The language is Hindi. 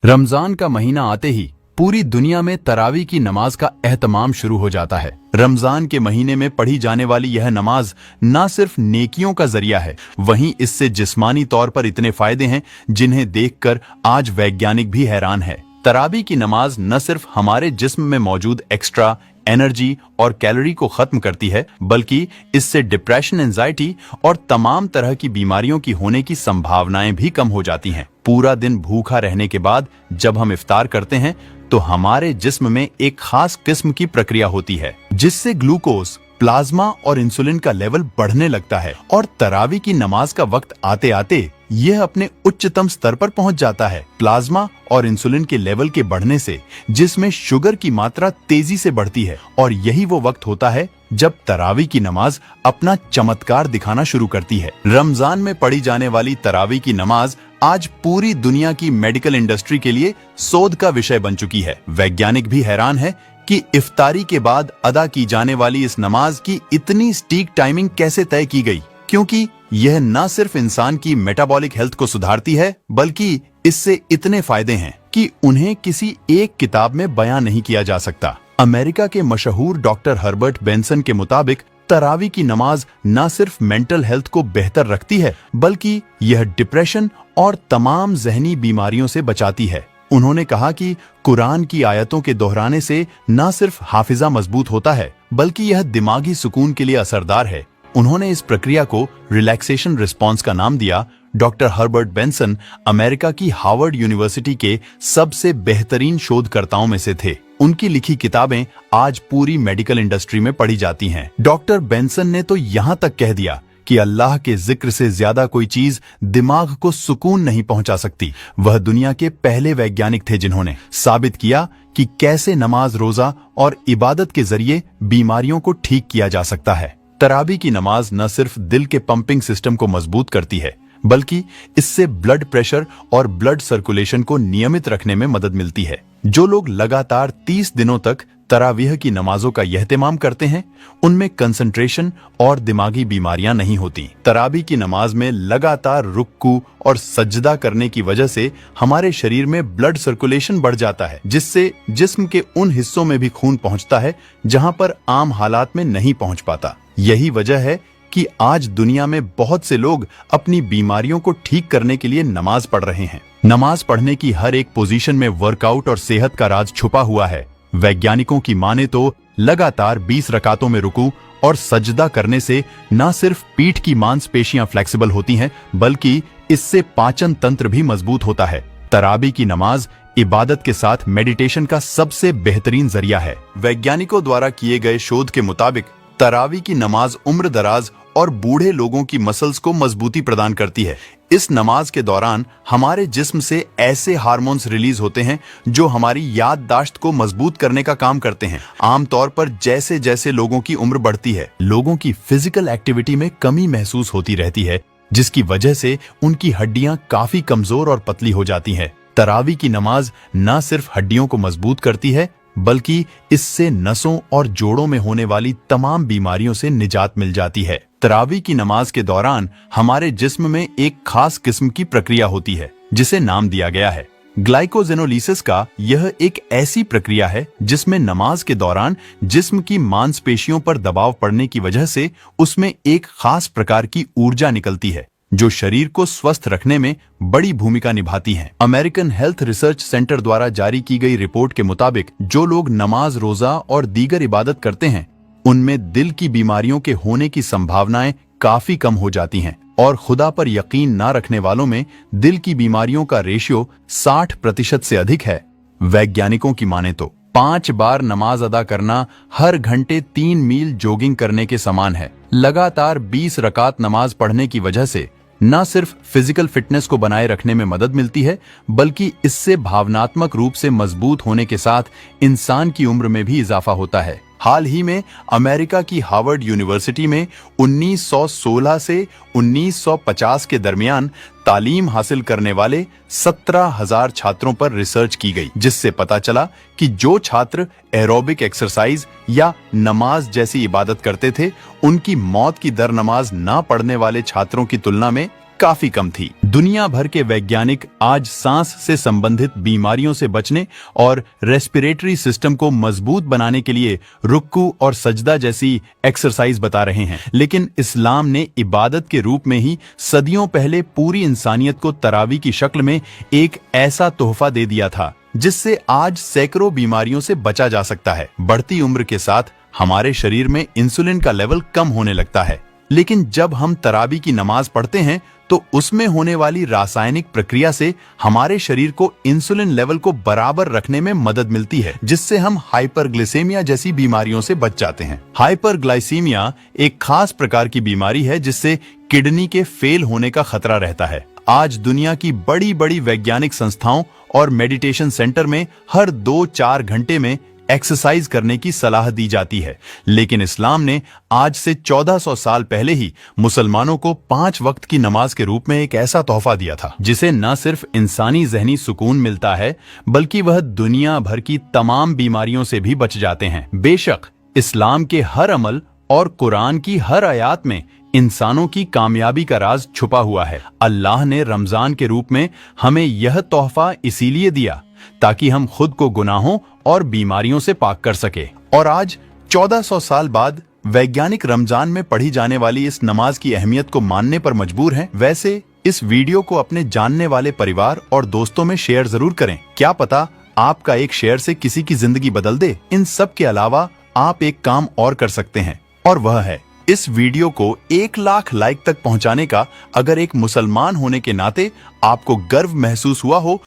रमजान का महीना आते ही पूरी दुनिया में तरावी की नमाज का एहतमाम शुरू हो जाता है। रमजान के महीने में पढ़ी जाने वाली यह नमाज न सिर्फ नेकियों का जरिया है, वहीं इससे जिस्मानी तौर पर इतने फायदे हैं जिन्हें देखकर आज वैज्ञानिक भी हैरान है। तरावी की नमाज न सिर्फ हमारे जिस्म में मौजूद एक्स्ट्रा एनर्जी और कैलोरी को खत्म करती है, बल्कि इससे डिप्रेशन, एंजाइटी और तमाम तरह की बीमारियों की होने की संभावनाएं भी कम हो जाती हैं। पूरा दिन भूखा रहने के बाद जब हम इफ्तार करते हैं तो हमारे जिस्म में एक खास किस्म की प्रक्रिया होती है जिससे ग्लूकोज, प्लाज्मा और इंसुलिन का लेवल बढ़ने लगता है और तरावी की नमाज का वक्त आते आते यह अपने उच्चतम स्तर पर पहुंच जाता है। प्लाज्मा और इंसुलिन के लेवल के बढ़ने से जिसमें शुगर की मात्रा तेजी से बढ़ती है और यही वो वक्त होता है जब तरावी की नमाज अपना चमत्कार दिखाना शुरू करती है। रमजान में पढ़ी जाने वाली तरावी की नमाज आज पूरी दुनिया की मेडिकल इंडस्ट्री के लिए शोध का विषय बन चुकी है। वैज्ञानिक भी हैरान है कि इफ्तारी के बाद अदा की जाने वाली इस नमाज की इतनी सटीक टाइमिंग कैसे तय की गई, क्योंकि यह न सिर्फ इंसान की मेटाबॉलिक हेल्थ को सुधारती है, बल्कि इससे इतने फायदे हैं कि उन्हें किसी एक किताब में बयां नहीं किया जा सकता। अमेरिका के मशहूर डॉक्टर हर्बर्ट बेंसन के मुताबिक तरावी की नमाज न सिर्फ मेंटल हेल्थ को बेहतर रखती है, बल्कि यह डिप्रेशन और तमाम जहनी बीमारियों से बचाती है। उन्होंने कहा कि कुरान की आयतों के दोहराने से न सिर्फ हाफिजा मजबूत होता है, बल्कि यह दिमागी सुकून के लिए असरदार है। उन्होंने इस प्रक्रिया को रिलैक्सेशन रिस्पॉन्स का नाम दिया। डॉक्टर हर्बर्ट बेंसन अमेरिका की हार्वर्ड यूनिवर्सिटी के सबसे बेहतरीन शोधकर्ताओं में से थे। उनकी लिखी किताबें आज पूरी मेडिकल इंडस्ट्री में पढ़ी जाती हैं। डॉक्टर बेंसन ने तो यहाँ तक कह दिया कि अल्लाह के जिक्र से ज्यादा कोई चीज दिमाग को सुकून नहीं पहुंचा सकती। वह दुनिया के पहले वैज्ञानिक थे जिन्होंने साबित किया कि कैसे नमाज, रोजा और इबादत के जरिए बीमारियों को ठीक किया जा सकता है। तरावी की नमाज न सिर्फ दिल के पंपिंग सिस्टम को मजबूत करती है, बल्कि इससे ब्लड प्रेशर और ब्लड सर्कुलेशन को नियमित रखने में मदद मिलती है। जो लोग लगातार 30 दिनों तक तरावीह की नमाजों का यहतिमाम करते हैं, उनमें कंसंट्रेशन और दिमागी बीमारियां नहीं होती। तरावी की नमाज में लगातार रुक्कू और सजदा करने की वजह से हमारे शरीर में ब्लड सर्कुलेशन बढ़ जाता है, जिससे जिस्म के उन हिस्सों में भी खून पहुंचता है जहां पर आम हालात में नहीं पहुंच पाता। यही वजह है कि आज दुनिया में बहुत से लोग अपनी बीमारियों को ठीक करने के लिए नमाज पढ़ रहे हैं। नमाज पढ़ने की हर एक पोजीशन में वर्कआउट और सेहत का राज छुपा हुआ है। वैज्ञानिकों की माने तो लगातार 20 रकातों में रुकू और सजदा करने से न सिर्फ पीठ की मांसपेशियां फ्लेक्सिबल होती हैं, बल्कि इससे पाचन तंत्र भी मजबूत होता है। तरावी की नमाज इबादत के साथ मेडिटेशन का सबसे बेहतरीन जरिया है। वैज्ञानिकों द्वारा किए गए शोध के मुताबिक तरावी की नमाज उम्र दराज और बूढ़े लोगों की मसल्स को मजबूती प्रदान करती है। इस नमाज के दौरान हमारे जिस्म से ऐसे हार्मोन्स रिलीज होते हैं जो हमारी याददाश्त को मजबूत करने का काम करते हैं। आमतौर पर जैसे जैसे लोगों की उम्र बढ़ती है, लोगों की फिजिकल एक्टिविटी में कमी महसूस होती रहती है, जिसकी वजह से उनकी हड्डियां काफी कमजोर और पतली हो जाती हैं। तरावी की नमाज न सिर्फ हड्डियों को मजबूत करती है, बल्कि इससे नसों और जोड़ों में होने वाली तमाम बीमारियों से निजात मिल जाती है। तरावी की नमाज के दौरान हमारे जिस्म में एक खास किस्म की प्रक्रिया होती है जिसे नाम दिया गया है ग्लाइकोजेनोलिसिस का। यह एक ऐसी प्रक्रिया है जिसमें नमाज के दौरान जिस्म की मांसपेशियों पर दबाव पड़ने की वजह से उसमें एक खास प्रकार की ऊर्जा निकलती है जो शरीर को स्वस्थ रखने में बड़ी भूमिका निभाती है। अमेरिकन हेल्थ रिसर्च सेंटर द्वारा जारी की गई रिपोर्ट के मुताबिक जो लोग नमाज, रोजा और दीगर इबादत करते हैं, उनमें दिल की बीमारियों के होने की संभावनाएं काफी कम हो जाती हैं और खुदा पर यकीन ना रखने वालों में दिल की बीमारियों का रेशियो 60% से अधिक है। वैज्ञानिकों की माने तो 5 बार नमाज अदा करना हर घंटे 3 मील जॉगिंग करने के समान है। लगातार 20 रकात नमाज पढ़ने की वजह से न सिर्फ फिजिकल फिटनेस को बनाए रखने में मदद मिलती है, बल्कि इससे भावनात्मक रूप से मजबूत होने के साथ इंसान की उम्र में भी इजाफा होता है। हाल ही में अमेरिका की हार्वर्ड यूनिवर्सिटी में 1916 से 1950 के दरमियान तालीम हासिल करने वाले 17,000 छात्रों पर रिसर्च की गई, जिससे पता चला कि जो छात्र एरोबिक एक्सरसाइज या नमाज जैसी इबादत करते थे, उनकी मौत की दर नमाज ना पढ़ने वाले छात्रों की तुलना में काफी कम थी। दुनिया भर के वैज्ञानिक आज सांस से संबंधित बीमारियों से बचने और रेस्पिरेटरी सिस्टम को मजबूत बनाने के लिए रुक्कू और सजदा जैसी एक्सरसाइज बता रहे हैं, लेकिन इस्लाम ने इबादत के रूप में ही सदियों पहले पूरी इंसानियत को तरावी की शक्ल में एक ऐसा तोहफा दे दिया था जिससे आज सैकड़ों बीमारियों से बचा जा सकता है। बढ़ती उम्र के साथ हमारे शरीर में इंसुलिन का लेवल कम होने लगता है, लेकिन जब हम तरावी की नमाज पढ़ते हैं तो उसमें होने वाली रासायनिक प्रक्रिया से हमारे शरीर को इंसुलिन लेवल को बराबर रखने में मदद मिलती है, जिससे हम हाइपरग्लाइसेमिया जैसी बीमारियों से बच जाते हैं। हाइपरग्लाइसीमिया एक खास प्रकार की बीमारी है जिससे किडनी के फेल होने का खतरा रहता है। आज दुनिया की बड़ी बड़ी वैज्ञानिक संस्थाओं और मेडिटेशन सेंटर में हर 2-4 घंटे में एक्सरसाइज करने की सलाह दी जाती है, लेकिन इस्लाम ने आज से 1400 साल पहले ही मुसलमानों को 5 वक्त की नमाज के रूप में एक ऐसा तोहफा दिया था जिसे न सिर्फ इंसानी ज़हनी सुकून मिलता है बल्कि वह दुनिया भर की तमाम बीमारियों से भी बच जाते हैं। बेशक इस्लाम के हर अमल और कुरान की हर आयत में इंसानों की कामयाबी का राज छुपा हुआ है। अल्लाह ने रमजान के रूप में हमें यह तोहफा इसीलिए दिया ताकि हम खुद को गुनाहों और बीमारियों से पाक कर सके। और आज 1400 साल बाद वैज्ञानिक रमजान में पढ़ी जाने वाली इस नमाज की अहमियत को मानने पर मजबूर हैं। वैसे इस वीडियो को अपने जानने वाले परिवार और दोस्तों में शेयर जरूर करें। क्या पता आपका एक शेयर से किसी की जिंदगी बदल दे। इन सब के अलावा आप एक काम और कर सकते हैं, और वह है इस वीडियो को 1 लाख लाइक तक पहुंचाने का। अगर एक मुसलमान होने के नाते आपको गर्व महसूस हुआ हो